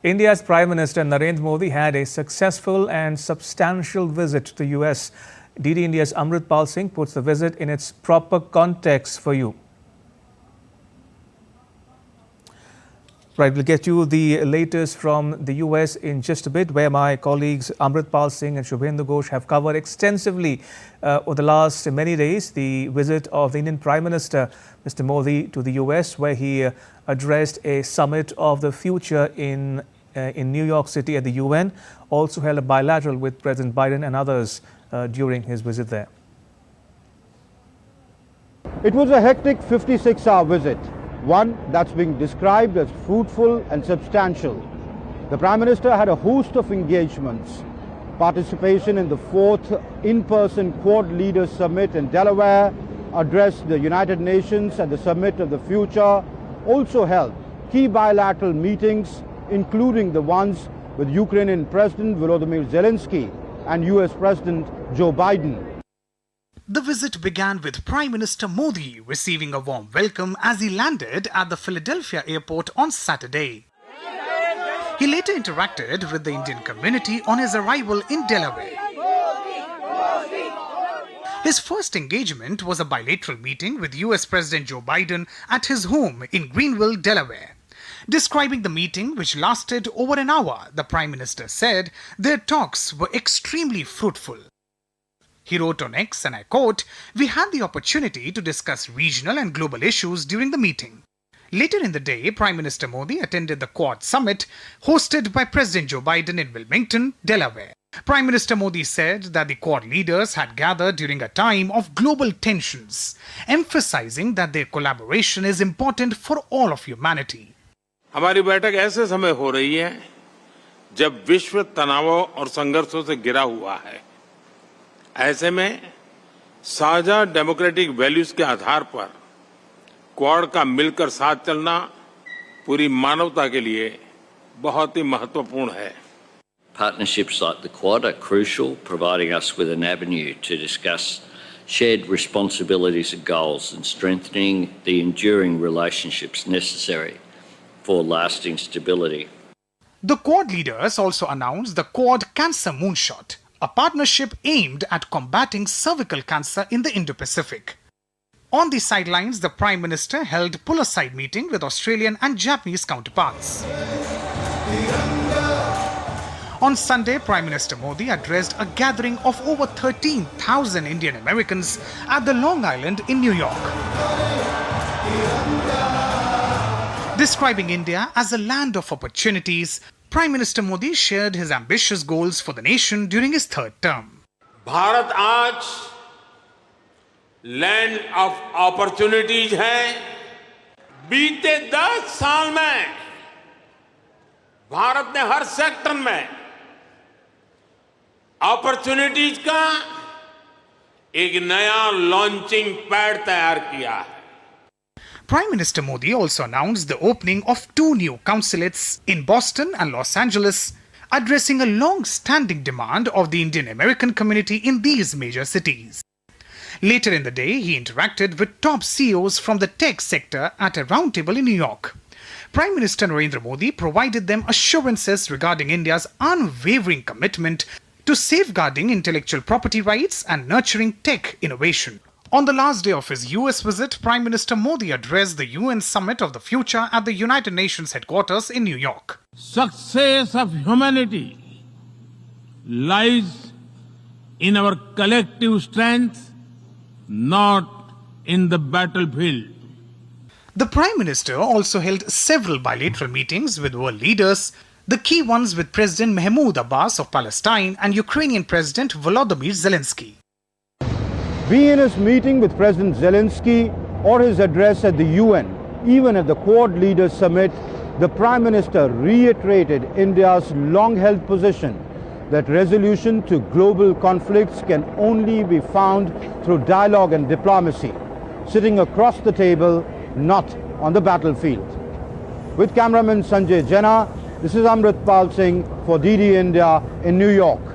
India's Prime Minister Narendra Modi had a successful and substantial visit to the US. DD India's Amritpal Singh puts the visit in its proper context for you. Right, we'll get you the latest from the US in just a bit, where my colleagues Amritpal Singh and Shubhendu Ghosh have covered extensively over the last many days the visit of the Indian Prime Minister, Mr. Modi, to the US, where he addressed a summit of the future in New York City at the UN, also held a bilateral with President Biden and others during his visit there. It was a hectic 56-hour visit, one that's being described as fruitful and substantial. The Prime Minister had a host of engagements, participation in the 4th in-person Quad Leaders Summit in Delaware, addressed the United Nations at the Summit of the Future, also held key bilateral meetings, including the ones with Ukrainian President Volodymyr Zelensky and US President Joe Biden. The visit began with Prime Minister Modi receiving a warm welcome as he landed at the Philadelphia airport on Saturday. He later interacted with the Indian community on his arrival in Delaware. His first engagement was a bilateral meeting with US President Joe Biden at his home in Greenville, Delaware. Describing the meeting, which lasted over an hour, the Prime Minister said their talks were extremely fruitful. He wrote on X, and I quote, "We had the opportunity to discuss regional and global issues during the meeting." Later in the day, Prime Minister Modi attended the Quad Summit hosted by President Joe Biden in Wilmington, Delaware. Prime Minister Modi said that the Quad leaders had gathered during a time of global tensions, emphasizing that their collaboration is important for all of humanity. हमारी बैठक ऐसे समय हो रही है जब विश्व तनावों और संघर्षों से घिरा हुआ है। ऐसे में साझा डेमोक्रेटिक वैल्यूज के आधार पर क्वाड का मिलकर साथ चलना पूरी मानवता के लिए बहुत ही महत्वपूर्ण है। Partnerships like the Quad are crucial, providing us with an avenue to discuss shared responsibilities and goals and strengthening the enduring relationships necessary for lasting stability. The Quad leaders also announced the Quad Cancer Moonshot, a partnership aimed at combating cervical cancer in the Indo-Pacific. On the sidelines, the Prime Minister held pull-aside meeting with Australian and Japanese counterparts. On Sunday, Prime Minister Modi addressed a gathering of over 13,000 Indian Americans at the Long Island in New York. Describing India as a land of opportunities, Prime Minister Modi shared his ambitious goals for the nation during his 3rd term. Bharat आज land of opportunities है। बीते 10 साल में भारत ने हर sector में opportunities का एक नया लॉन्चिंग पैड तैयार किया है। Prime Minister Modi also announced the opening of 2 new consulates in Boston and Los Angeles, addressing a long-standing demand of the Indian-American community in these major cities. Later in the day, he interacted with top CEOs from the tech sector at a roundtable in New York. Prime Minister Narendra Modi provided them assurances regarding India's unwavering commitment to safeguarding intellectual property rights and nurturing tech innovation. On the last day of his US visit, Prime Minister Modi addressed the UN Summit of the Future at the United Nations headquarters in New York. Success of humanity lies in our collective strength, not in the battlefield. The Prime Minister also held several bilateral meetings with world leaders, the key ones with President Mahmoud Abbas of Palestine and Ukrainian President Volodymyr Zelensky. Be in his meeting with President Zelensky or his address at the UN, even at the Quad Leaders Summit, the Prime Minister reiterated India's long-held position that resolution to global conflicts can only be found through dialogue and diplomacy, sitting across the table, not on the battlefield. With cameraman Sanjay Jena, this is Amritpal Singh for DD India in New York.